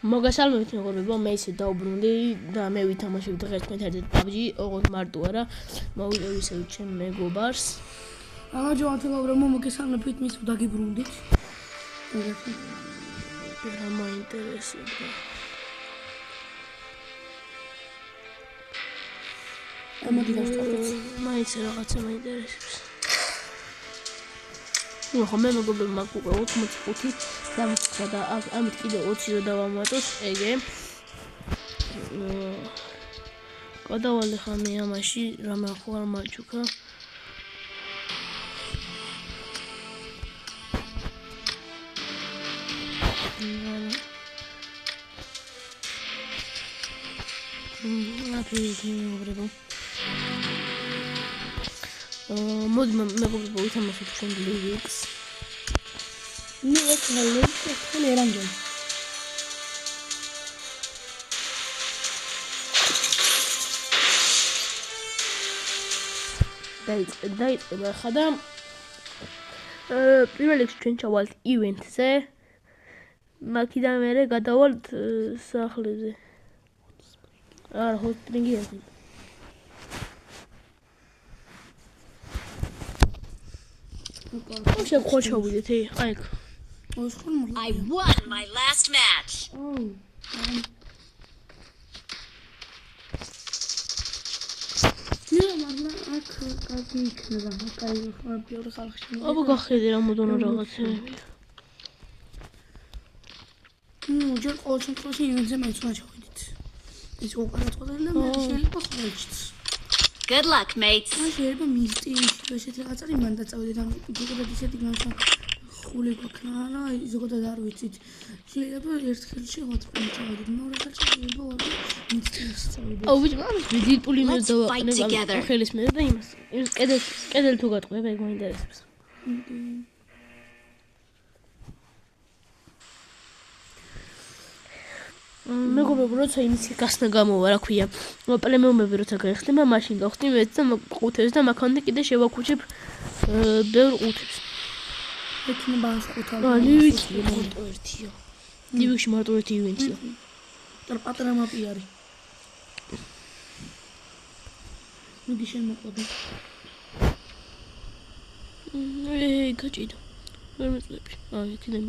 მოგესალმებით მეგობრებო, მე ისე დაუბრუნდი და მე ვითამაშებ დღეს ერთმანეთს PUBG, ოღონდ მარტო არა, მოვიდა ისე ჩემ მეგობარს. ამაჯობთ მეგობრებო, მოგესალმებით მის დაგიბრუნდით. რა მაინტერესებდა. ამოდი დავსტავოთ. მაინც რაღაცა მაინტერესებს. ხო მე მეგობრებო მაგ უკვე 85 დამსხა და ამით კიდე 20 რო დავამატოს, ეგე. გადავალე ხა მე ამაში, რამე ხო არ მაჩუქა. მეგობრებო მოდი მეგობრებო ვითამაშოთ ჩვენ ლივიქს. ნუ ეხლა ლევიქს ერანგენ. დაიწყება ხა და პირველ რიგში ჩვენ ჩავალთ ივენტზე. მაქიდან მერე გადავალთ სახლებზე. არა, ჰოტსპრინგი არის. Hoe heb ik goed dit hier? Kijk. I won my last match. Აბა გახედე რა მოდონო რაღაცები. ჯერ ყოველ შემთხვევაში ივენტზე მაინც უნდა ჩავიდეთ. ეს უკვე რატყოდა და მე შეიძლება ხოლმეჩიც. Good luck, mates. შეიძლება მისტიში ესეთი რაღაც არის მან დაწავიდეთ ან ზოგადად ისეთი განსა ხული გქნა რა ზოგადად არ ვიცით. შეიძლება ერთხელ შევაწყვეტ ჩავიდეთ მეორე ხელში შეიძლება მისტიში წავიდეთ. აუ ვიჭი მაგას ვიდიტული მე დავაყენებ ხელის მე და იმას კედელ თუ გატყვია ეგ მაინტერესებს. მეგობრებო როცა იმისი გასნა გამოვა რა ქვია პლემეუმები როცა გაიხდება მაშინ გავხდი მეც და ყუთებს და მაქამდე კიდე შევაქუჩებ ბევრ ყუთებს ექნება ხუთა ლივიქში მარტო ერთია ლივიქში მარტო ერთი ივენტია და პატარა მაპი არის მიდი შენ მოყვები გაჭიდა ვერ მეწლები იქიდან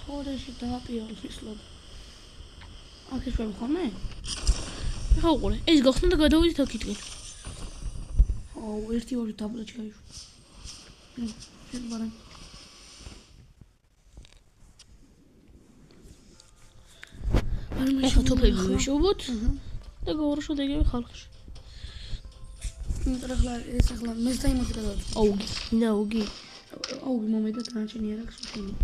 თორეში დააპიარი ისლად. აქ ის ვერ ხომ? ხო ყურე, ეს გახსნა და გადავიდეთ აქეთკენ. აუ, ერთი-ორი დაბლა ჩაიშვა. შენ ბარან. ახლა თოფები ვიშოვოთ და გავარშოთ ეგრევე ხალხში. ეს ახლა მეც დაიმოდი და დავიწყო. აუგი, ვინა აუგი? აუგი მომედა ტრანჩენი არ აქვს შენი.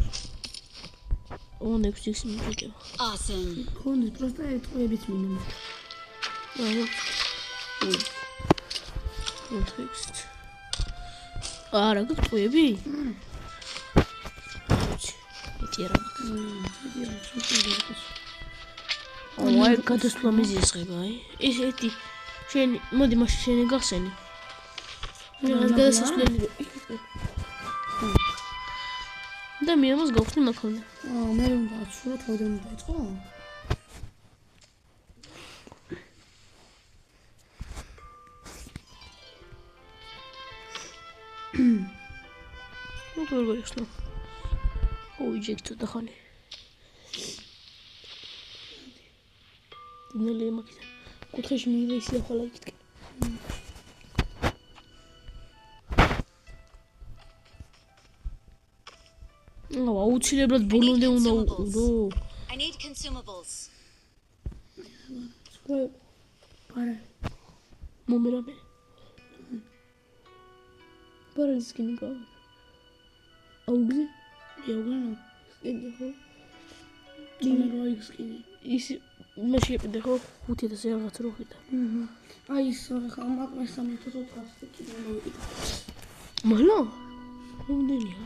On next minute. Awesome. Конец просто ეტყვებით მინდა. Контекст. არა გეტყვები? ეტირა. აი გადასვლა მიზესღება, აი. ესეთი შენი მოდი მაშინ შენი გახსენი. რაღაც გადასასვლელი და მე ამას გავხსნი მაქონდა. მე უნდა აცურო თავიდან უნდა იწყო? ნუ თუ გავიხსნა. ოიჯექტ და ხანი. დინელი მაქიდან. კუთხეში მივიდა ისე ახლა იქით. აუცილებლად ბოლომდე უნდა უყურო. I need consumables. არა. მომერამე. პარალისკინი გავა. აუგზე? იოგანა. სკინი ხო? დინა როიქსკინი. ის მე შეპიდე ხო 5000 რაღაც რო ხიდა. აი ის ხა მაგ 300 კიდე მოვიდა. მალო? მომდენია.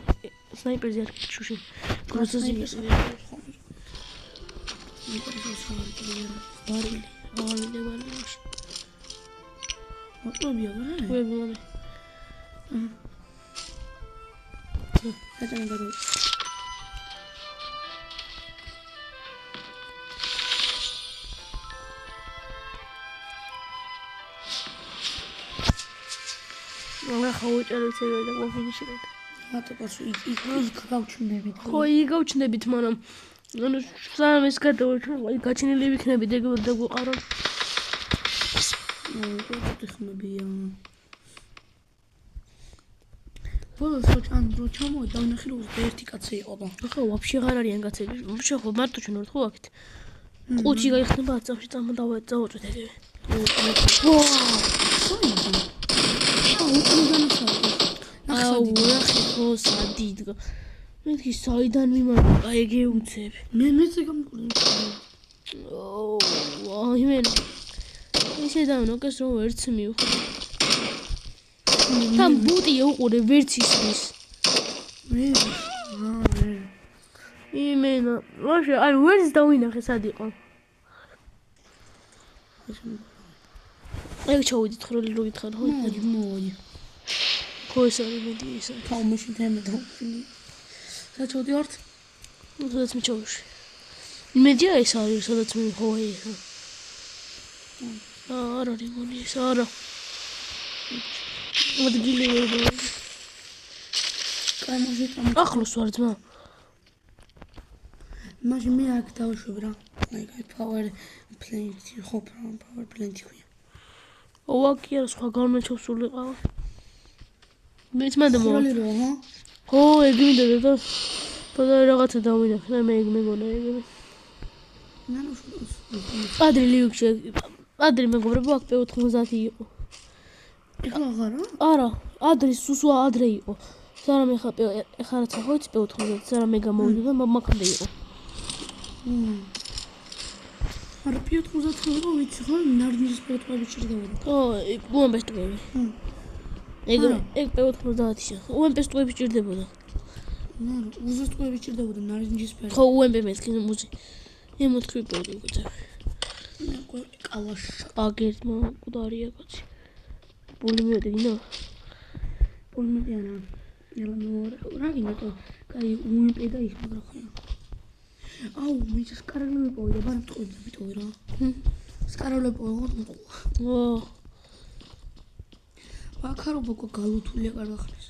სნაიპერზე არ ჩუში. გროზოზი ისე. ბარილი. მოწობია რა? ვებლამე. გადაგა. ახლა უჭერეთ ეგრე და გვაფინიშებთ. მატებაში იქ გავჩნდებით. ხო, იქ გავჩნდებით, მაგრამ ანუ სამ ეს გადავარჩენ, გაჩენილი ვიქნებით ეგ და გვყარონ. გეტყვი ხმებია. ბოლოს რო ჩამოვიდა დავნახე რომ 21 კაცი იყო და ხო, ვაფშე აღარ არიან კაცები. ვაფშე ხო მარტო ჩვენ ვართ ხო აქეთ. ყუთი გაიხსნება 10 წამში წავაწვეთ ეგრევე. აუ, ნახე ხო სადიდგა. მეთქი საიდან მიმართა ეგე უცებ. მეც გამყურდი. აი მე ისე დავნოკეს რომ ვერც მივხვდი. თან ბუტი უყურე ვერც ისმის. იმენა, ვაშე, აი ვერც დავინახე სად იყო. ეგ ჩავიდით ხროლი რო გითხარ ხო? მოდი. ხო ეს არის მეტი ის არის. თავმოში თემე და საჩოდი ვართ? სადაც მე ჩავში. იმედია ეს არის სადაც მე ხო ეს. არა რიმონი ეს არა. მოდგილი ვარ. კაი მოჟე там. ახლოს ვარ ძმა. მაშინ მე აქ დავშვებ რა. აი power plant ხო power plant ქვია. ოვაკი არა სხვა განმეჩვსული ყავა. მეც მანდ მოვა. ხოლი რო ხო? ხო ეგ მინდა და და რაღაცა დავინახე და მე ეგ მეგონა ეგ. ადრე ლიუქში ადრე მეგობრებო აქ P90 იყო. ეხლა აღარა? არა, ადრე სუსვა ადრე იყო. სარამე ხა ეხლა რაც ახლა P90 სარამე გამოვიდა და მაგამდე იყო. არა P90 იყო ვიცი ხო ნარგილის P90 ჭირდებოდა. ხო, უამბესტუები. ეგ P90-ია. უამბესტუები ჭირდებოდა. ნუ უზუსტოები ჭირდებოდა ნარინჯის P90. ხო, უამბე მეთქი მუზი. ემოთქვი პროდუქტი. მე კალაშ. აგერტმა კუდარია კაცი. პულიმეტი გინდა? პულიმეტი არა. ელა რა გინდა თო? კაი უიმპე და ის მაგრამ ხო. აუ მე სკარალები პოვიდა ბარ მტყუდა ბიტოვი რა. სკარალები პოვიდა. ო. აქარობო გალუთულია კარგახნის.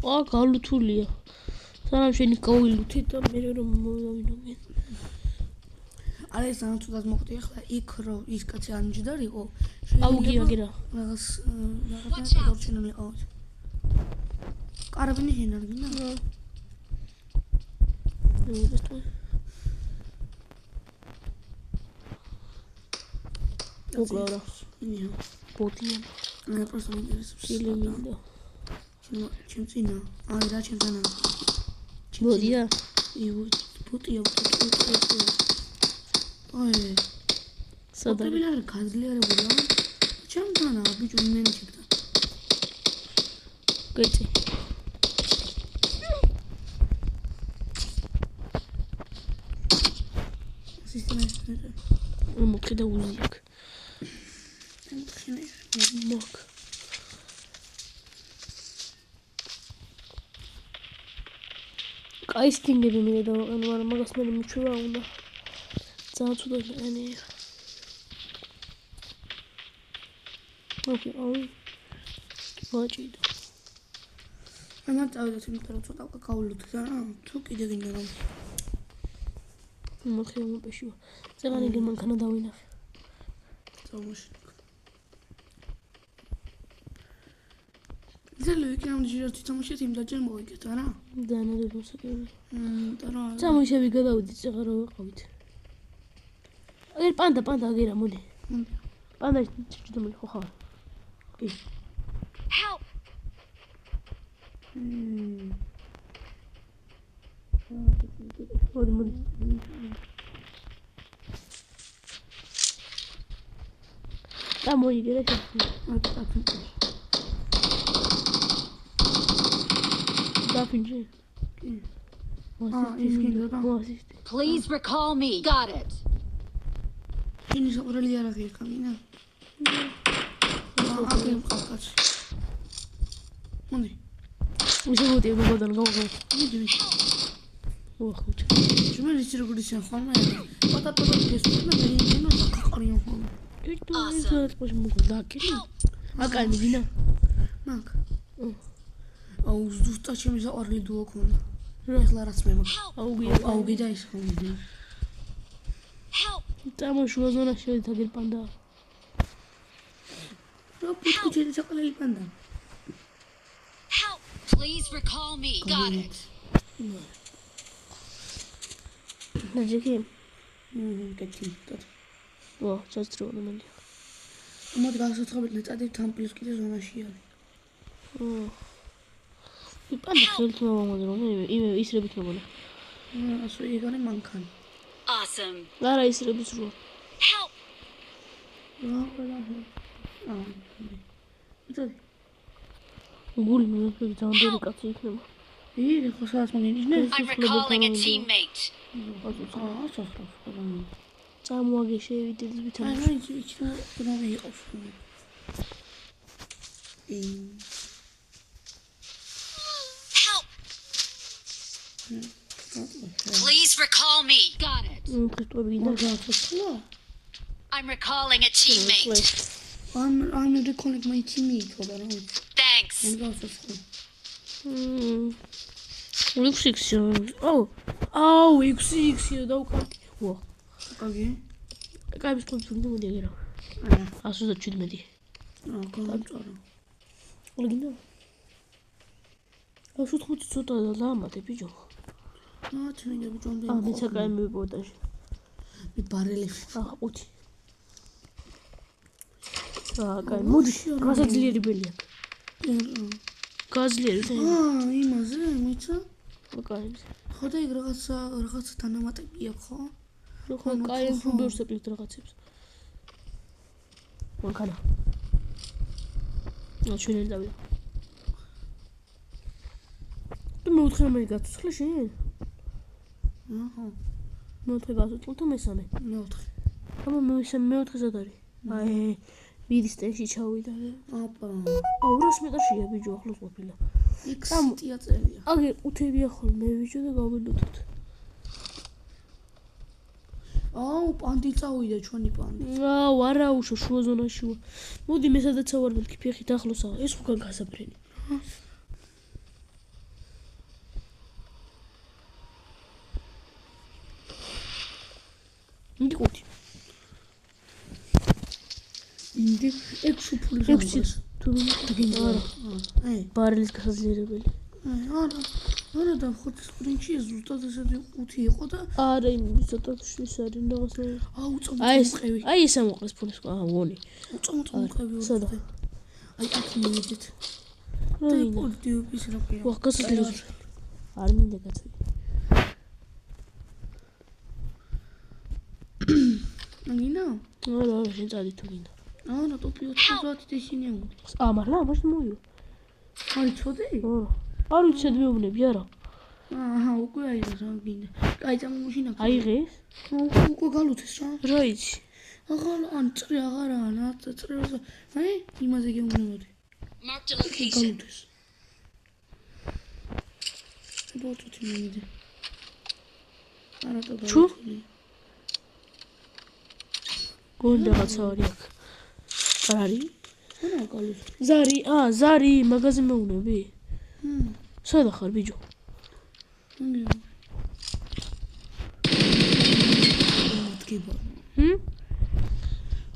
ხო, გალუთულია. სანამ შენი გავილუთი და მე რომ მოვინომენ. არა ეს ამ თუდად მოხდი ახლა იქ რო ის კაცი ანჯდარიყო. აუგი აგერა. რაღაც დორჩენილი ყავს. კარაბინი ჰენარგინა. ნუ უგლარა. ნიო. ბოტია. მე პროსტო ინტერესებს. ფილმინდა. ჩემ წინა. აი რა ჩემ წინა. ბოტია. იუ ბოტია ბოტია. აი. სადა. პრობლემა გაზლიარებულია. ჩემ წინა ბიჭო იმენ ჩეკდა. გეცი. სისტემაზე. მოხდა და უზიაკ. მოკ. კაი სტინგები მე დავაყენო, მაგრამ მაგას მე მიჩვევა უნდა. ძალიან ცუდად ენია. ოკეი, აუ. ვაჭიდო. ანა წავიდეთ იმიტომ რომ ცოტა გავულოთ და რა, თუ კიდე გინდა რომ მოხდა მოპეშო. ზეგანი გემანქანა დავინახე. წავმოში. ზელო იქნებ ჯერთ თამაშით იმ დაჯერ მოვიგეთ არა? დანადო მოსაკები. და რა. წამოიშევი გადავიდით წეღარო ვიყავით. აგერ პანდა აგერა მოდი. პანდა ჩჭდომილი ხო ხარ? კი. Help! მოდი. წამოიგერა შეფი. დაფინჯი. კი. ის გინდა რა. Please recall me. Got it. შენი საყრელი არ აღიარ კამინა. აგერ მყავს. მოდი. უშე მოდი მოგოდან გავყო. მოდი. ვახუთ. შენ ის როგორ ისე ხომ? პატატო გესწრება მე იმენა საყრიო ხომ. ეს თუ ის მოხდა კილი. აკანი ვინა? მაგ. აუ ზუსტად ჩემი საყვარელი დუო ქონდა. ეხლა რაც მე მაქვს. აუგი და ის ხომ. Help! წამოშუა ზონაში შევიდა გერპანდა. რა პუტკუჩერი საყვარელი პანდა. Help! Please recall me. Got it. ნაჯიკი. კეთილი. ვა, ჩასწრებო მანდია. მოდი გასაცხობელი წადი თან პლუს კიდე ზონაში არის. პანდა ხელთ მომამოდი რომ იმე ისრებით მომონა. ასე იგონე მანქანი. Awesome. არა ისრებით რო. Help! რა ყველა. წადი. გული მე ძალიან კაცი იქნება. ხო სადაც მოგინიშნე? I'm recalling a teammate. წამოაგე შევიდეთ ვითარ. აი მაინც ვიცი რა მეიყავს. Help! Please recall me. Got it. ხტები გინდა. I'm recalling a teammate. I'm recalling my teammate. Thanks. X6. აუ, X6 დავკარგი. ვა. კაგი? კაიბის კონტროლი მოდი აგერა. 117. გამწარა. გინდა. 115 ცოტა დაამატე ბიჭო. ჩვენი ბიჭონდე. მე საკაი მიპოდაში. მე ბარელი. 5. კაი, მოდი, გასაძლიერებელი აქვს. გაზლიერი. იმაზე, მიცა? კაი. ხო და იქ რაღაცა თანამატები აქვს, ხო? ხო, კაი, ფუნდორს ეკლით რაღაცებს. მანქანა. ჩვენი დავიდა. თუ მეოთხე მე გაცოცხლე შენ? აჰა. მეოთხე გაცოცხლე თუ მესამე? მეოთხე. აბა მეოთხე სად არის? აი, ვიდის ტენში ჩავიდა. აპა. 200 მეტრშია ბიჭო ახლოს ყოფილა. X-ია წერია. აგე უთებია ხოლმე ბიჭო და გავილოდოთ. აუ, პანდი წავიდა ჩვენი პანდი. აუ, არა უშო შუა ზონაში. მოდი მე სადაც ვარ მეთქი ფეხით ახლოსაა. ეს ხო გასაფრენი. მიდი ყუთი. ინდი 6 ფული 6 თუ გინდა. აი, ბარელის გასაძლიერებელი. არა და ხო სპრინტში ზუსტად ესეთი 5 იყო და არა ცოტა შლის არის რაღაც. აუ, წამოყევი. აი ეს ამოყეს ფულის. ვონი. წამოყევი. სადა? აი, აქ მივიდეთ. და პოდიობის როკია. ვა გასაძლიერებელი. არ მინდა კაცი. ნაგინა? არა, შენ წადი თუ გინდა. არა, ტოპი 90 ისინი ამოდი. მართლა მაშინ მოვიო. აი, ცოდე? არ ვიცი მეუბნები არა. აჰა, უკვე აიღეს რა გინდა. კაი, წამომუშინა. აიღეს? უკვე გალუთეს რა. რა იცი? აღარა, ან წრე აღარა, რა წრეებს. აი, იმაზე გეუბნებოდი. Marked a location. გალუთეს. ბოტოთი მივიდე. არა და გალუთი. გონდა რაღაცა არის აქ. არ არის? არა, გალუთი. ზარი, მაგაზე მეუბნები? სადა ხარ ბიჭო? მათგება.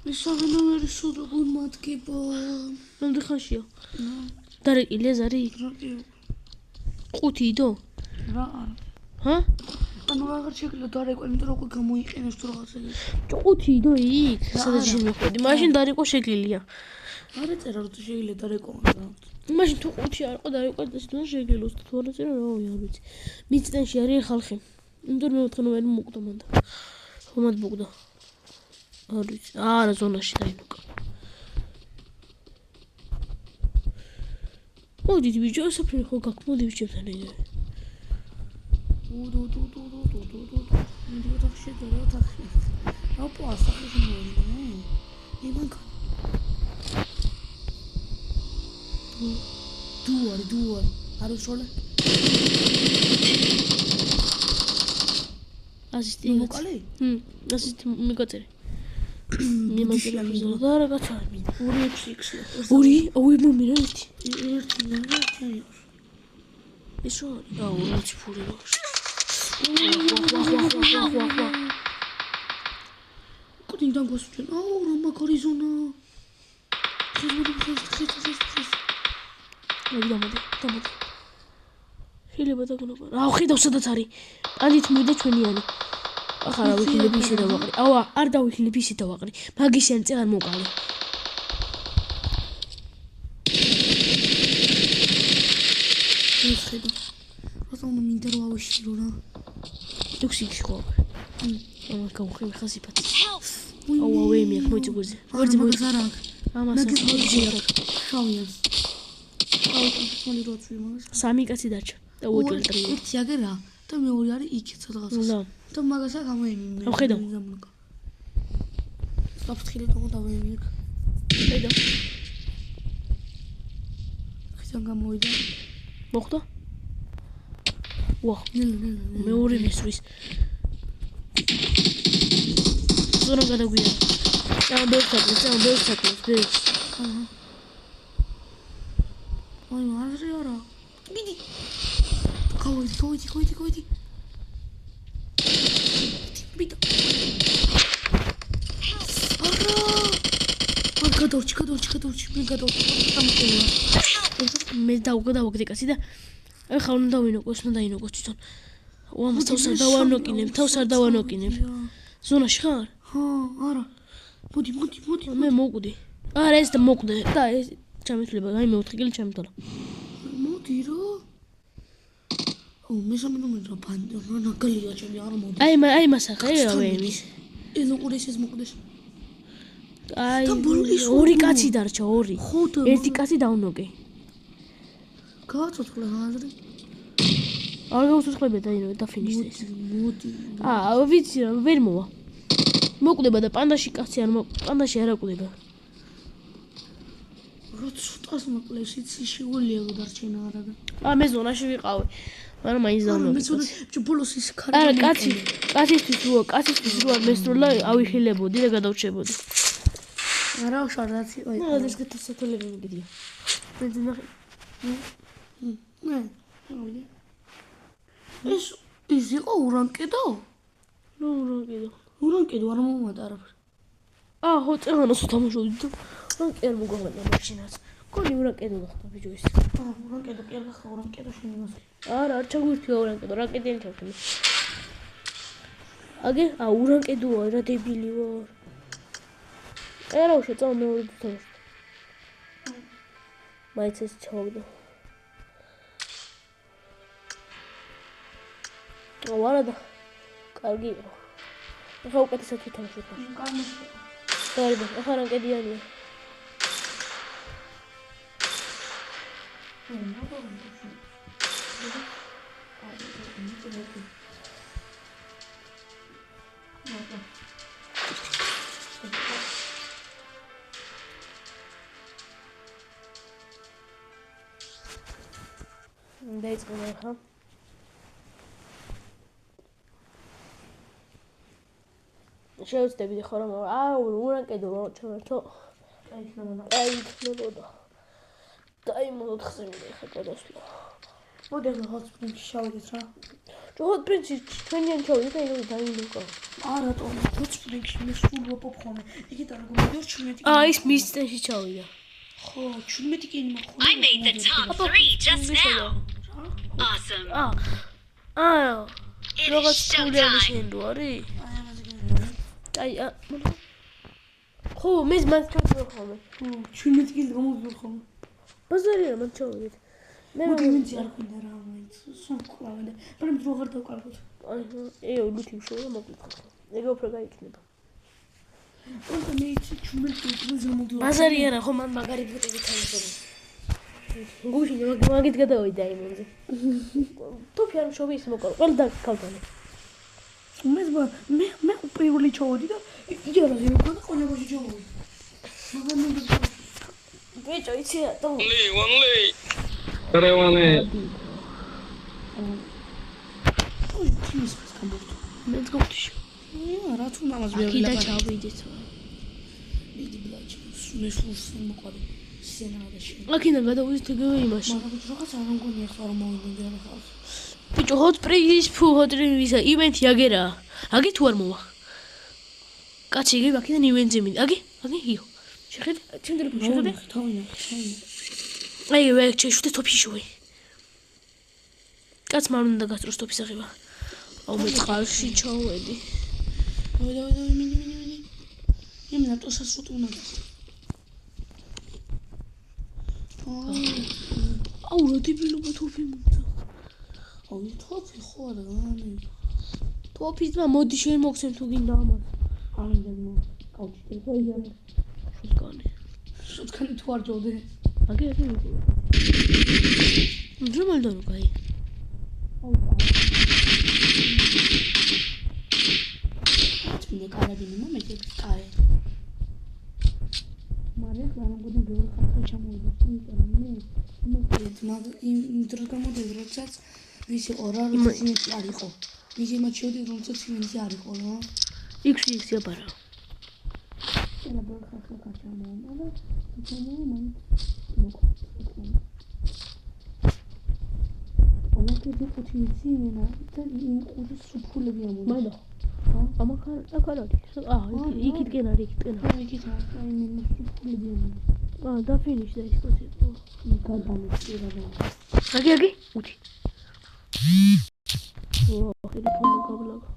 მე საღნომერი სულ როგორ მათგება? რამდენი ხანშია? დარეკილია ზარი? ყუთი იდო? რა არა. ჰა? ანუ აღარ შეგიძლია დარეკვა, იმიტომ რომ უკვე გამოიყენებს თუ რაღაცა. ყუთი იდო იქ, სადაც შემოხვედი. მაშინ დარეკვა შეგიძლია. არა წერა რომ შეგიძლია დარეკვა. მაშინ თუ ყუთი არ იყო დარეკვა და ისე შეგელოს თუ არა წერა რა ვიცი. მიწტენში არის ხალხი. იმიტომ მე ვთქო რომ მოკდა მანდა. ხომად მოკდა. არ ვიცი. არა ზონაში დაინუკა. მოდი ბიჭო, საფრენ ხო გაქვს, მოდი ბიჭებთან ეგრე. მიდი ოთახში და ოთახში. აპა, საფრენ მოდი. იმანკა. დუარი. არ უშოლე. ასისტი მოკალე? ასისტი მიგოწერე. მიმაგრებია და რაღაც არ მინდა. 2-6-6. ორი, ოი მომირა ერთი. ერთი და ჩაი. ის ორი. აუ, რაც ფური ვარ. კუდინგ გასუჩენ. აუ, რა მაგარი ზონა. ხეს. მოდი. შეიძლება დაგნობა. აუ, ხედავ სადაც არის. პანდით მივიდა ჩვენიანი. ახლა ვიქილები ისე დავაყრი. აუ, არ დავიქილები ისე დავაყრი. მაგის ანწე არ მოკალე. ეს ხედავ. რატომ მინდა რომ ავიშირო რა? ტოქსიკი ხო? ამა გავხრი ხასიფათი. აუ, ემი აქ მოიწი გვერდზე. გვერდზე მოიწი. ამას მოიწია. შავიანს. აუ, თვითონ როცვი მაგას. სამი კაცი დარჩა და უოჭველი ტრიო. ერთი აგერა და მეორე არის იქეთ სადღაც. და და მაგასაც ამოემი. აუ, ხედავ. საფრთხილე თქო დავემი იქ. ხედავ. ხიდან გამოვიდა. მოხდა? ვაჰ, ნელ. მეორე მესვრის. ზონა გადაგვია. და ბერს. აი, მარტი არა. მიდი. გავიდი. მიდი. არა. გადავჭი. მე გადავჭი. მე დავაგდე კაცი და ახლა უნდა დავინოკოს თვითონ. ამას თავს არ დავანოკინებ. ზონაში ხარ? ჰა, არა. მოდი. მე მოკვდი. არა ეს და მოკვდე და ეს ჩამეთვლება, აი მე 4 კილი ჩამეთვალა. მოდი რა. მესამე ნომერი რა ბანდა, რა ნაგალია ჩემი არ მოდი. აი მასახე რავემი. ეს უყურეს ეს მოკვდეს. აი ორი კაცი დარჩა, ორი. ერთი კაცი დავნოკე. გააცოცხლე აზრი. არ გავუცოცხლებია და ფინიშზე ეს. მოდი. ვიცი რა, ვერ მოვა. მოკვდება და პანდაში კაცი პანდაში არ აკვდება. რა ცოტას მოკლეს, იცი შეუძლია დარჩენა არა და. მე ზონაში ვიყავი. მაგრამ მაინც დავნოკე. მე ცოტა ბოლოს ის ქარი. არა, კაცისთვის რო მესროლა ავიხილებოდი და გადავრჩებოდი. არა, შარდაც იყო. ეს გეთასათოლები მიგდია. მე ძნახი. ეს იყო ურანკედო? ნუ ურანკედო. ურანკედო არ მომატა არაფერ. ხო, წეღანას უთამაშობდი და ურანკე არ მოგავანა მაშინაც. გონი ურანკედო გახდა ბიჭო ის. ურანკედო კი არ გახდა, ურანკედო შემიმას. არა, არ ჩაგვირთვია ურანკედო, რაკეტი არ ჩავხდი. ურანკედოა რა დებილი ვარ. არა, შეწავ მეორე თამაში. მაინც ეს ჩავდა. არა და კარგი იყო. ახლა უკეთესად ვითამაშოთ. კარგი, ახლა რაკეტიანია. დაიწყო ახლა. შევწდები ხო რომ ურანკედო ჩავერთო. იქნებოდა. დაიმოდოთ ხსენილი ხა გადასვლა. მოდი ახლა ჰოტსპრინგში შევიდეთ რა. ჰოტსპრინგში ჩვენიან ჩავიდეთ და იგი დაიმოკა. არა, ჰოტსპრინგში მე სულ ვაპოპხონე. იქით არ გომიდიო 17. ის მის წენში ჩავიდა. ხო, 17 კი იმახო. I made the top 3 just now. Awesome. Რაღაც კულერის ენდო არის? ხო, მე მას ჩავხომე. 17 კი გამოვიდა ხოლმე. ბაზარია მან ჩავიდეთ. მოდი მიცი არ ხინდა რა მაინც. სულ ყავდა. მაგრამ რო აღარ დავკარგოთ. ლუთი შოვა მოგვიწყო. ეგ უფრო გაიქნება. ოღონდ მე იცი 17 კი გამოვიდა. ბაზარია რა ხო მან მაგარი ფოტოები ჩაიწერა. გუში მაგით გადავიდა იმენზე. თოფი არ შოვი ის მოკალ. ყველა დაკავდა. მე პირველი ჩავოდი და იარაზე მოკლა და ყველაფერში ჩავოდი. მაგრამ მე ბიჭო იცი და Only. Караваны. ой, თის გამოვიდა. მე გავთიშ. რა თუ მამას ვერ კიდე ჩავიდეთ. მიდი ბლაჩი. მე სულს მოყარი. სცენარაში. აქედან გადავიდეთ ეგევე იმაში. მაგრამ რაღაც არ მგონია ხარ მოვიდნენ რა ხარ. ბიჭო ჰოტსპრინგის ჰოტსპრინგისა ივენთი აგერაა. აგი თუ არ მოვა. კაცი იგი აქედან ივენთზე მინდა. აგი იგო. შეხედე, ჩემ ტელეფონში შეხედე. თავინა. აი ვე შეშვიდე ტოპში შოვი. კაც მარ უნდა გასწროს ტოპის აღება. აუ მე წყალში ჩავედი. დავი მიდი. იმენა ტოსას სულ უნდა. აუ რა დებილობა ტოპი მომცა. აუ ტოპი ხო არა განე. ტოპის და მოდი შენ მოგცემ თუ გინდა ამას. არ მინდა მო. კაუჩი ტელეფონია. შუტკანი თუ არ ჯოდე. აგი. ძმალდა რო კაი. მე კარაბინი მომეჯე კარე. მაგრამ მგონი ბევრი ხალხი ჩამოვიდა. იმ დროს გამოდიოდა როდესაც ვის იყო რა როდესაც არ იყო. ვის იმაჩიოდი როდესაც იმისი არ იყო რა. X აბარა. ელა ბევრი ხალხი ჩამოვიდა. ამაკეთი ხუთი მენა და იმ ყურის სუფულები ამოდი. მაინდა. ამახარ აკარადი. იქითკენ არის. იქით აი მე სუფულები ამოდი. და ფინიშდა ის კაცი. გადამიწირა და. აგი. უჩი. ტელეფონი გავლაგა.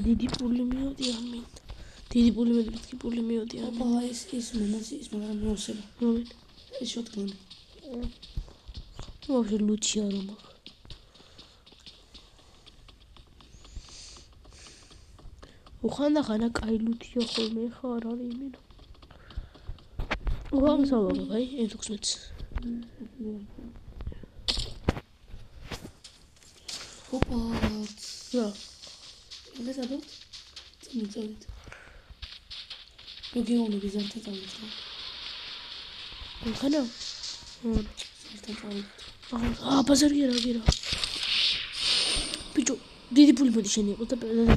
დიდი პული მიოდია მინ. დიდი პული მეთქი პული მიოდია. აბა ეს მომასის მაგრამ მოსება. რომელი? ეს შოტგანი. ვაფშე ლუჩი არ მაქვს. უხანდახანა კაი ლუთია ხოლმე ხა არ არის იმენა. უღამსავაგა აი 16. ოპა. რა. ეს ადოთ? წმიწევით. რეგიონული ვიზართა წავით რა. ხანა? ზართა წავით. ბაზარი რა. ბიჭო, დიდი პული მოდი შენ იყოს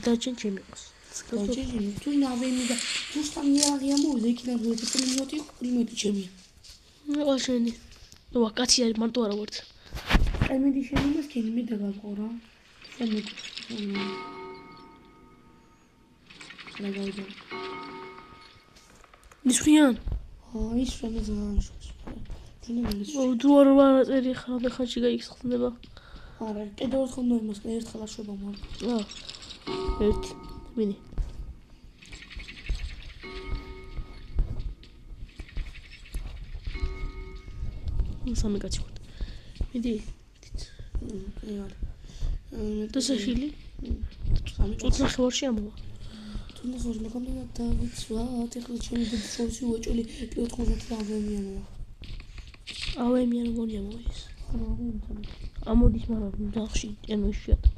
და ჩენ ჩემი იყოს. გაჩეჭინე თუ ნავენი და თუ სამიარაღი ამოვიდა იქიდან როდი პული მიოდი პული მიოდი ჩემი. რა შენი? ვა კაცი არის მარტო არა ვარ. აი მე შენი მასკენი მე დაგაყო რა. შენ მე. რა გაიგე. ისვრიან? ის რომ ზანაშოს. თუ არ ვარაწერი ხარ ხანში გაიხსნება. არა, კიდევ ერთხელ მოიმასკნე ერთხელ აშვება მარ. ერთი. მინი. სამი კაცი ვარ. მიდი. დასაშილი? წუწნა ხევარში ამოვა. თუნდაც ვერ მოგონდა დავიცვა, ეხლა ჩემი დედაშოვში უეჭველი 90 ავემიანია. ავემიან გონია მოის. ამოდის მაგრამ დახში ტენოში ატად.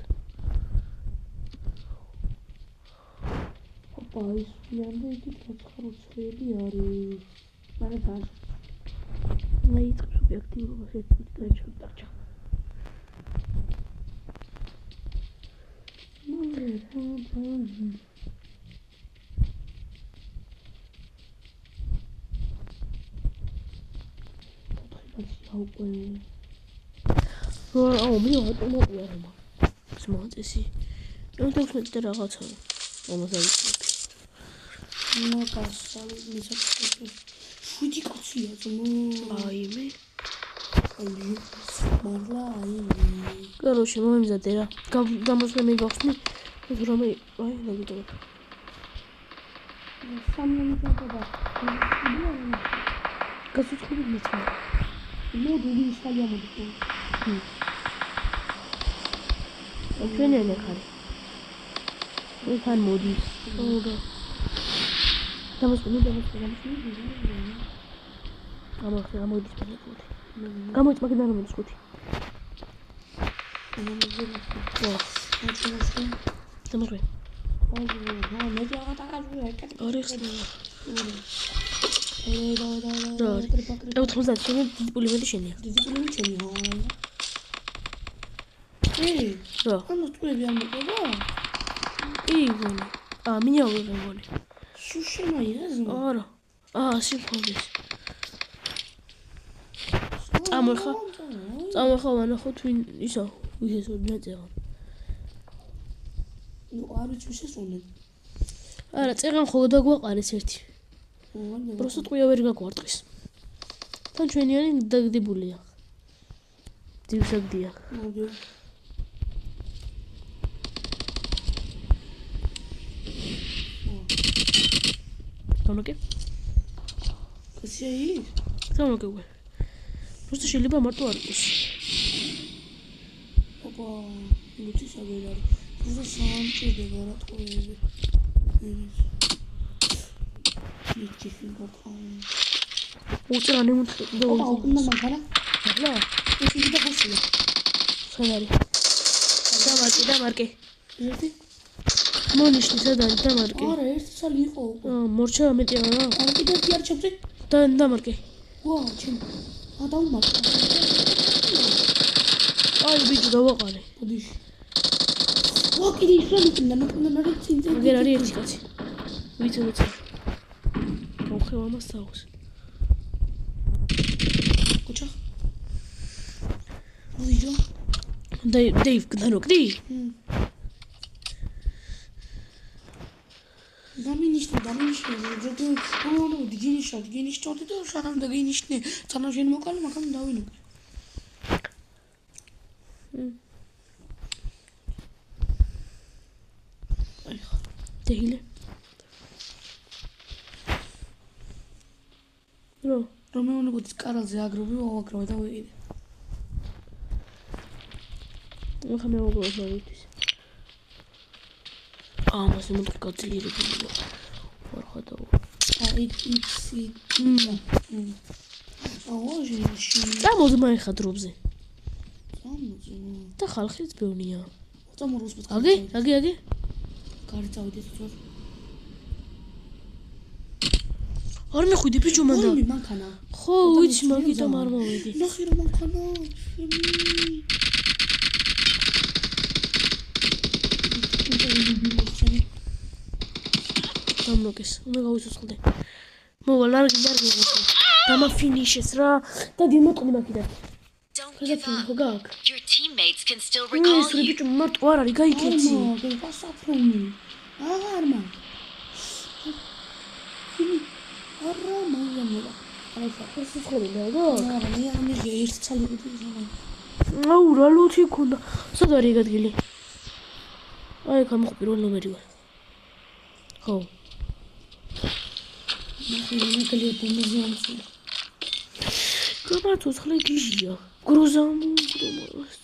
ოპა ის ვიანდა იქ ხარუცხველი არის. მაგრამ და აი ის სუბიექტივობა შეცვლილა ჩავტარჩა. აუ მე ავტომატია რა. სმოწესი. მე და რაღაცა. ამას ავიწყდი. მაგასა მისაკუთრე. შვიდი კაცია ძმო. აი მე. მარლა აი. კაროშე მომემზადე რა. გამოსვლა მე გავხსნი. ეს რომე აი ნაგიტო. სამნამიწადა. გასუცხები მეცმა. მოდი ისალი ამოდი. ჩვენელი ხარ. ეს ხან მოდის. ოღონდ. დამოსვლა. გამოდის პელეკოდი. გამოიც მაგდან რომ ისკუთი. დამოგვე. მე რაღაცა არის. და 90 შენი დიდი პული მეტი შენია. დიდი პული ჩემია. რა? ანუ თუ მე არ მოგება? იგონი. მინია ვიღონი. სუშემა იღეზო. არა. აა, სიმხოდეს. წამოხა ვანახოთ ვინ ისა ვისეს მეწეღან. ნუ არ ვიცი შესულენ. არა, წეღან ხო დაგვაყარეს ერთი. просто ტყვია ვერ გაგვარტყის. თან ჩვენიანი დაგდებულია. დივსაგდია. მოდი. დამოკე? კაცი? დამოკე უკვე. просто შეიძლება მარტო არ იყოს. ოპა, ლუჩი საგერ არის. просто სამჭირდება რა ტყუები. ნიჭი ფიგოქან. უწრანი მუთი და ოპა, უკნა მანქანა. ახლა ეს იგი და ხოსია. სად არის? დამარკე. ერთი? მონიშნი სად არის დამარკე? არა, ერთი სალი იყო უკვე. მორჩა მეტია რა? არა, კიდე ერთი არ ჩემზე. დამარკე. ვა, ჩემ. დაუმართა. აი ბიჭო დავაყარე. ბოდიში. ვა, კიდე ისრალიკინდა, ნაკნარი წინზე. აგერ არის ერთი კაცი. ვიცი. მოხევ ამას საუს. კუჩა. ვიჯო. Dave, განოკდი? დამინიშნე, ჯოგო, ანუ დგინიშნე და სანამ დაგინიშნე, სანამ შენ მოკალე, მაგამ დავინუკლე. აი ხა, დეილე. რომ მეუნებოდი კარალზე აგროვი, ავაგროვე და ვიყიდე. ახლა მე მოგოვა მაგისთვის. ამას მოდრე გაძლიერებულია. ვარხადაო. იცი. ჟიში. წამოძმა ეხა დრობზე. წამოძმა. და ხალხიც ბევრია. წამოროსპოთ. აგი? კარი წავიდეთ ძველ. არ მეხვიდი ბიჭო მანდა. ორი მანქანა. ხო, ვიცი, მაგიტომ არ მოვიდი. ნახე რა მანქანა. დამოკეს. უნდა გავიცოცხლდე. მოვალ არ გინდა. დამაფინიშეს რა და დიმოტყდი მაგიდან. Don't give up. გაგ. Your teammates can still recall ეს you. ბიჭო მარტო არ არის, გაიქეცი. გასაფრენი. აღარმა. არა მაგამერა. აი ეს სხოლია გაგ. არა მე არ მიგე ერთ ცალი ვიდეო. აუ რა ლუთი ქონდა. სად არის ეგ ადგილი? აი გამო პირველ ნომერი ვარ. ხო. მე ბომბიზიამსი. გამაცოცხლე გიჟია. გროზამუნდრომას.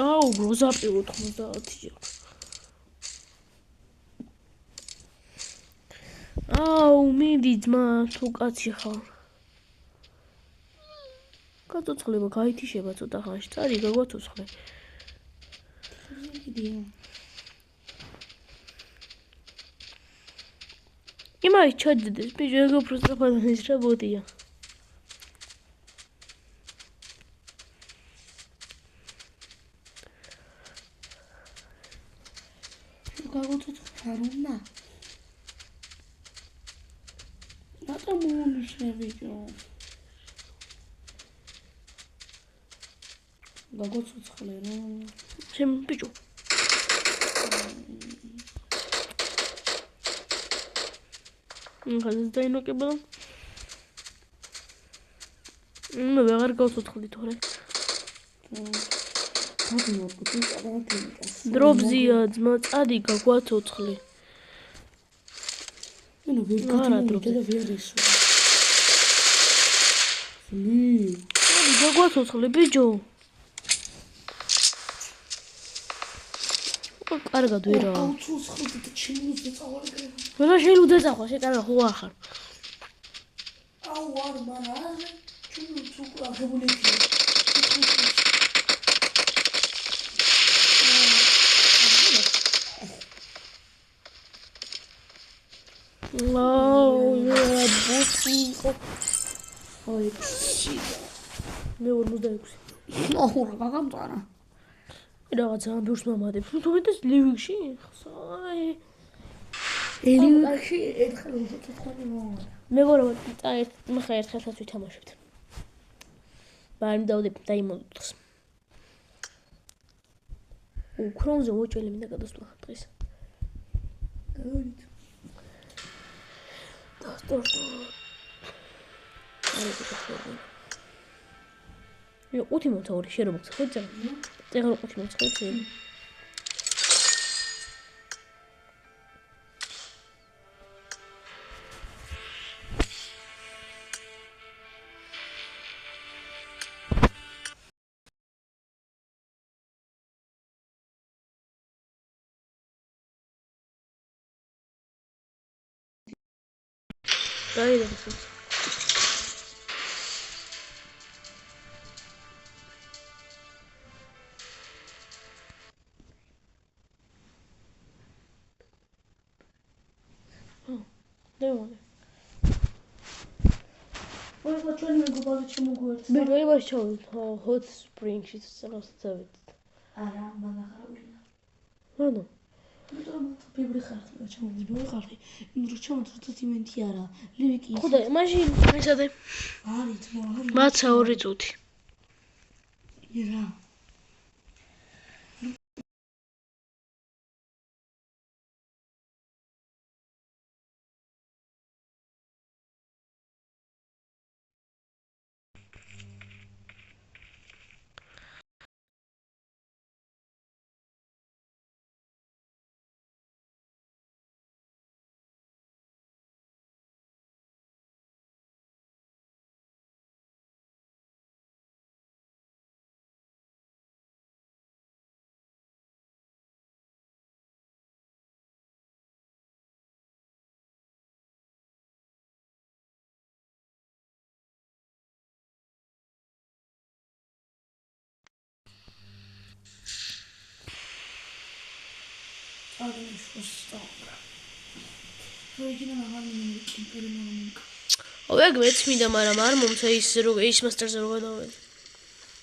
აუ გროზაპი 90-ია. აუ მიდი ძმა თუ კაცი ხარ. გაწოცხლება გაითიშება ცოტა ხანში. წარი გაგვაცოცხლე. იმაი ჩადდეს ბიჭო ეგ უფრო სწრაფად ის რა ბოტია. გაგოცოცხლა რომნა. რატომ მოუნიშნე ბიჭო? გაგოცოცხლე რა. შენ ბიჭო ხაზს დაინოკება. მე ვეღარ გავცოცხლდი თორე. დრობზია ძმა წადი გაგვაცოცხლე. ნუ ვერ გადმოვიდე და ვერ ისო. წადი გაგვაცოცხლე ბიჭო. კარგად ვერა. აუცოცხლდი და ჩემს წავალი. რა შეიძლება დაწახვა შეკარა ხო ახარ. აუ არ მარა. ჩემს უკვე აღებული იქნება. აუ რა ბუთი. ოი ში. მე 46. ოღონდ გაგამწარა. რაღაც ამბურს მომადებს. თუ მეტად ლივიქში ხსაი. ელივიქში ერთხელ უცოცხლი მომადა. მეგობრებო, ხა ერთხელაც ვითამაშებთ. ბარემ დავდებ დაიმოდოთ. უკრონზე მოჭველი მინდა გადასვლა დღეს. დავით. იო, ყუთი მოწორი, შენ რომ მოხდა ხოცა? წეგრო ყუთი მოწორი. დაიდებს. დემონე. ყველა ჩვენი მეგობრები შემოგვერთ. მე გაიბარს ჩავით hot spring-ში წავით. არა, მანახავია. ანუ იმიტომ ბევრი ხალხი ჩამოვიდი, ბევრი ხალხი. იმიტომ რომ ჩამოთროთ იმენტი არა. ლივიკი. ხოდა მაშინ მისადე. არის მაგრამ მაცა 2 წუთი. ირა. ოვეგ მეც მინდა, მაგრამ არ მომცა ის მასტერზე რო გადავედი.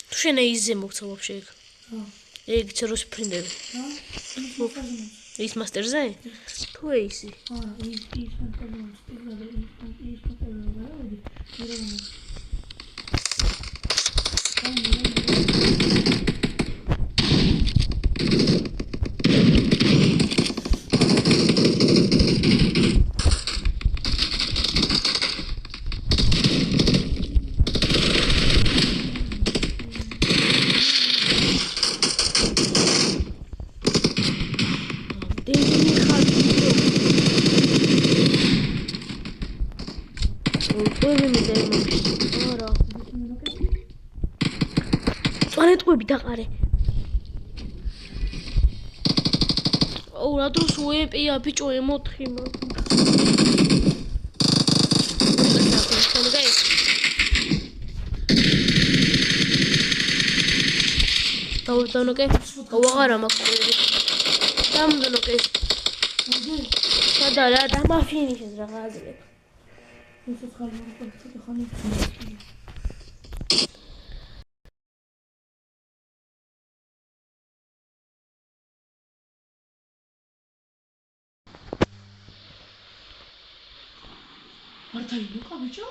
თუ შენ ისზე მოგცა ვაფშე ეგ. ეგ ცეროს ფრინდები. ის მასტერზე? თუ ისი? არა, ის წვანეთყვები დაყარე. აუ, რა დროს უეპია ბიჭო ემოთხი მაგ. დავდანოკე. აუ, აღარა მაქვს. დამდანოკე. სადა რა დამაფინიშეს რაღაცა. ეს ხალხი მოხდა ხანი. მართალი ნუკა ბიჭო?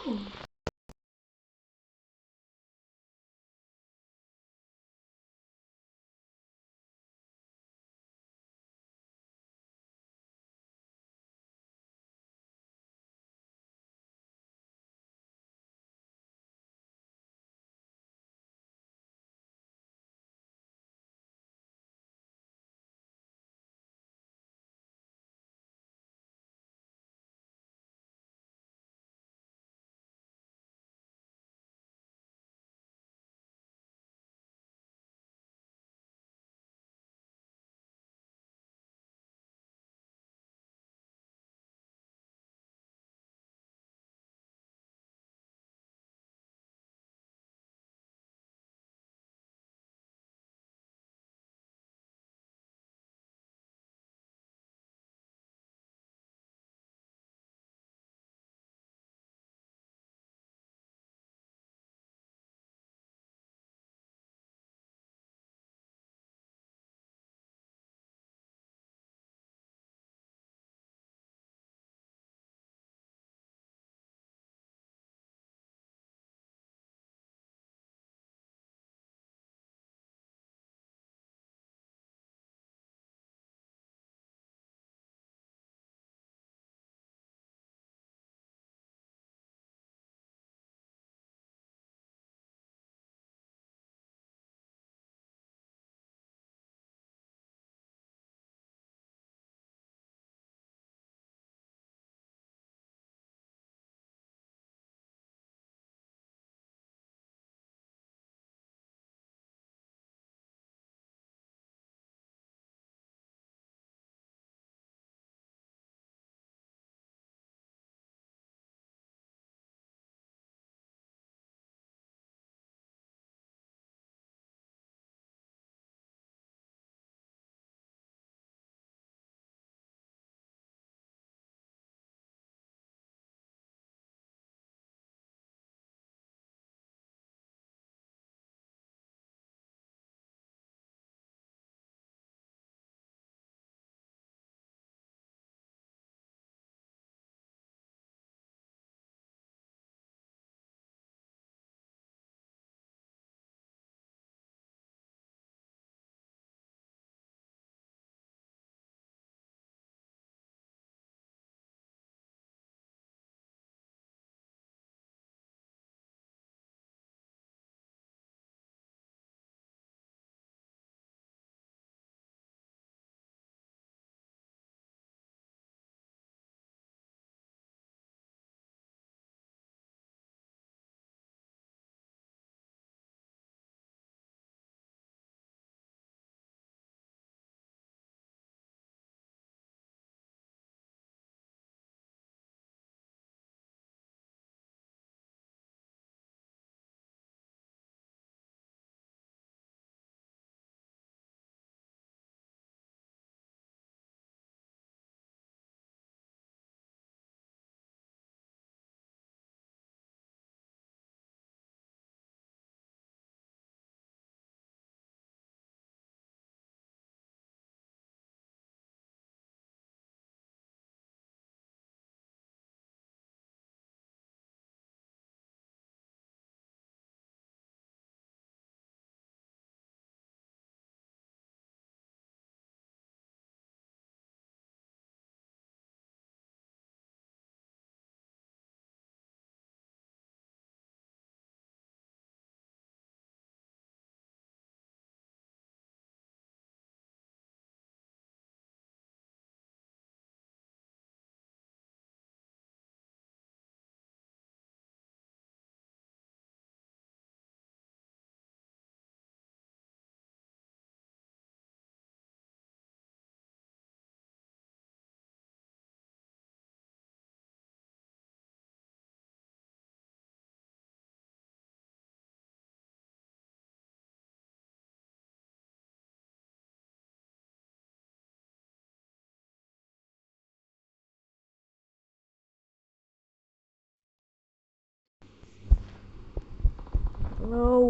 აუ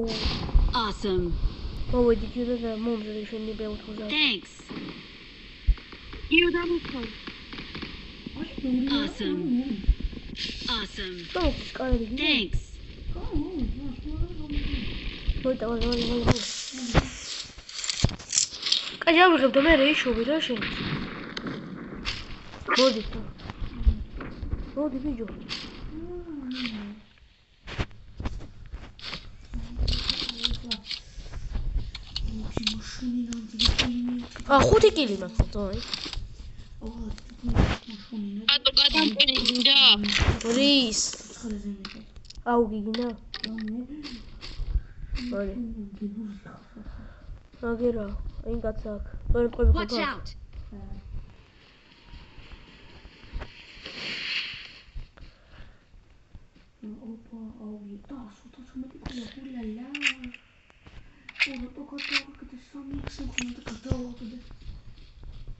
Awesome. მოვედი ჯერ და მომზადე შენი B90. Thanks. Awesome. Awesome. ტოპს კარები გიგე. Thanks. მოიტავალ. კაი ავიღებ და მე რეიშობი რა შენ. მოდი ბიჭო. ხუთი კილი მაქვს თოი. ატო გადამპენინდა. რის. აუ გიგინა. მოდი. აგერა, այն კაცაკ. ვერა ტყვები Watch ხოთა. out. Opa, augi, da, sotto sono di quella là. Ora tocca che ti sono mixing con il catalogo.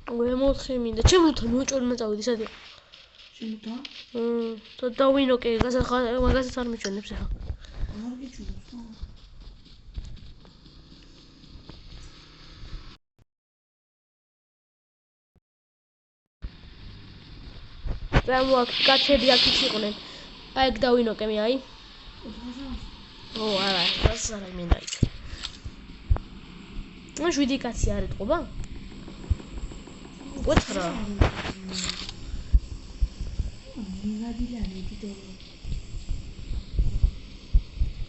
მე მოთხე მინდა. ჩემოთა მოჭორ მეწავედი სადი. Შემოთა? და დავინოკე, მაგასაც არ მიჩვენებს ახლა. არ გიჩვენებს, ხო? ზამოაქ კაცები აქ იყვნენ. აი ეგ დავინოკე მე აი. ო არა, ეს არა მინდა იქ. ნუ 7 კაცი არ ეთყობა? ვეთხრა. მინადილანი დიდო.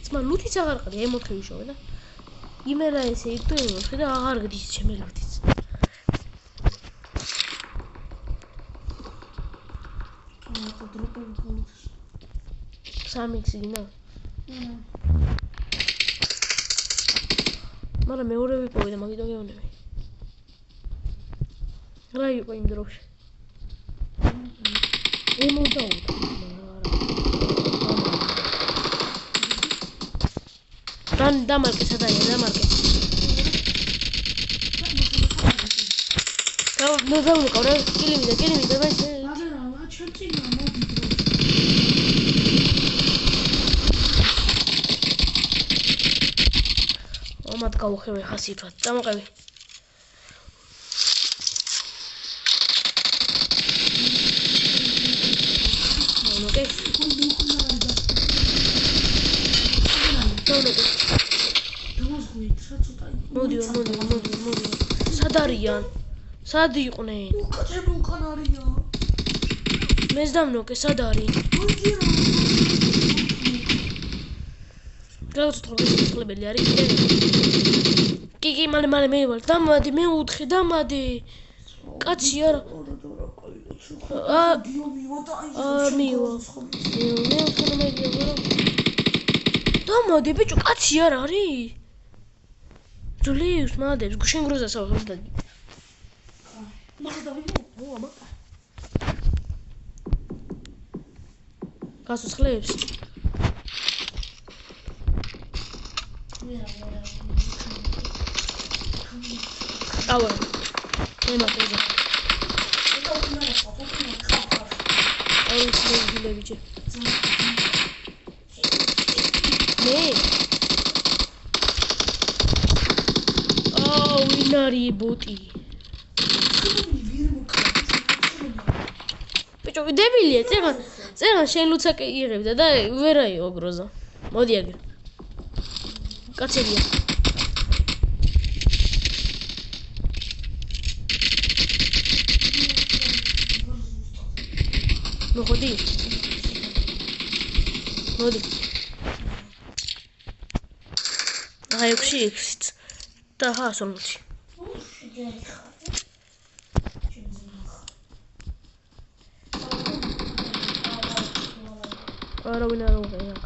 ძმა ლუთიც აღარ ყრი, ემოთხე ვიშოვე და იმერა ესე იქ თუ ემოთხე და აღარ გდის ჩემი ლუთიც. ატო დროპები ხოლოს. 3x გინდა? მაგრამ მეორე ვიპოვე და მაგიტო გეუნები. რა იყო იმ დროში? ემოდაუთ. დამარკე სადაა, დამარკე. დავუკავ რა, კილი მიდა, და აგერა, ჩერჩინა მოდი დრო. ომად გავუხევი ხასიფად. წამოყევი. ოკეი. მოდი. სად არიან? სად იყვნენ? უკან არიან. მეც დამნოკე, სად არის? რაღაც თხოვებელი არის კიდე. კი, მალე მევალ. დამადი, მე უთხე, დამადი. კაცი არა. მივა. მე უთხე მეგია. დამადი, ბიჭო, კაცი არ არის? ძulius მადებს, გუშინ გროზას ავხობ და. მაგა დავიგე? ო, აბა. გასუცხლებს? ავა. ემატეზე. აი, შეიძლება. მე. აუ, ვინარი ბოტი. ბიჭო, დებილია, წერან შენ ლუცაკი იღებდა და ვერა იყო გროზა. მოდი აგერ. კაცებია. მოდი. აი 6-ით. და ხა 60. არა ვინ არ უღია აქ.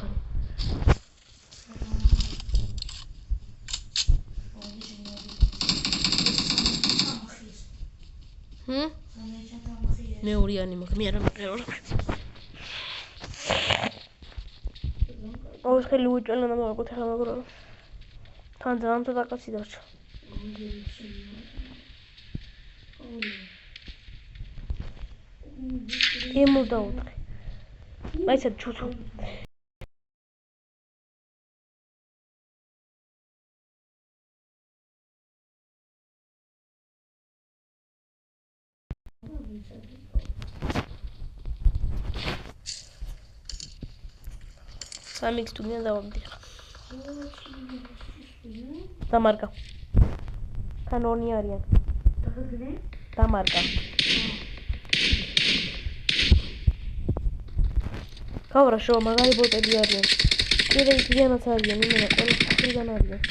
მეორიანი მაქვს, მე არ მიყერო რა. აუს ხელი უჭელა და მოგეკუთე ხა მაგრო. თან ძალიან ცოტა კაცი დარჩა. ემოდაუთხე. მაიცად ჩუცო. სამიქს თუნდაც დავამდი. დამარკა. კანონი არიან. დამარკა. კავრა შო მაგარი ბოტები არიან. კიდე ისიანაც არიან, იმენა ყველა ხიდან არიან.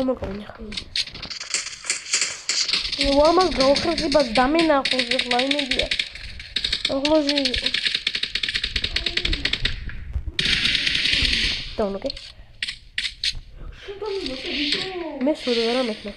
მოკონი ხარ. ვამას გაუხრება დამენახოს ახლა იმედია. აღლოჟი. დაუნოკე. მე სულ არა მეხნა.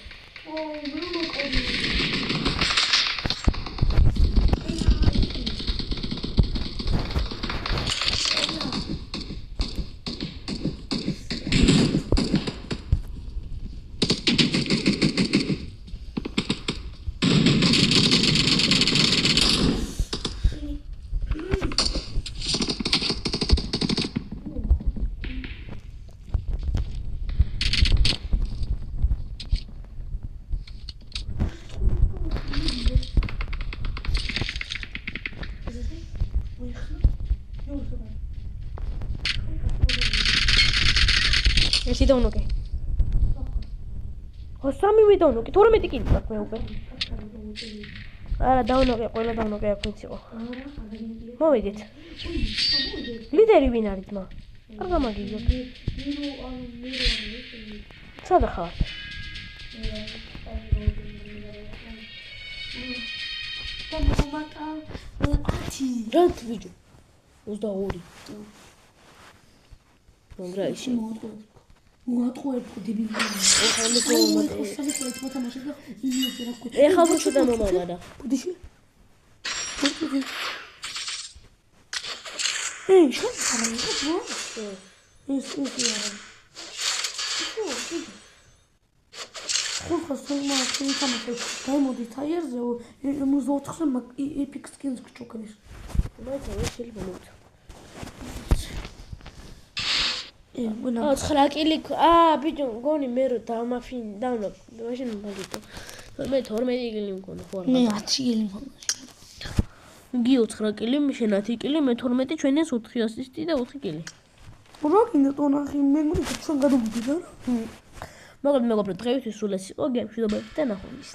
εσύ დაუნოკე. სამივე დაუნოკე, 12 კილი აქვს მე უკვე. არა, დაუნოკე, ყველა დაუნოკე აქ ვინც იყო. მოვიდეთ. ლიდერი ვინ არის ძმა? არ გამაგიჟოთ. სადა ხარ? რად ვიჯო? 22. მოგრა ისე. მოატყუებო დებილი. ეხლა უფრო და მომავალ და. ბუდიში. ეი, შენ ეს ხო ხოლმე თამაშობ. დაიმოდი თაიერზე 64-ზე epic skins გჭოქრის. მაინც შეიძლება მოვთ. 9 კილი. ბიჭო, გონი მე რო დამაფინ დავნო. მაშინ მაგიტო. მე 12 კილი მქონდა ხო არა? მე 10 კილი მქონდა. გი 9 კილი, შენ 10 კილი, მე 12, ჩვენეს 4 ასისტი და 4 კილი. რა გინდა ტონახი მე მგონი ჩვენ გადავიდეთ რა? მოგებთ მეგობრებო, დღეისთვის სულ ეს იყო გემშვიდობებით და ნახვამდის.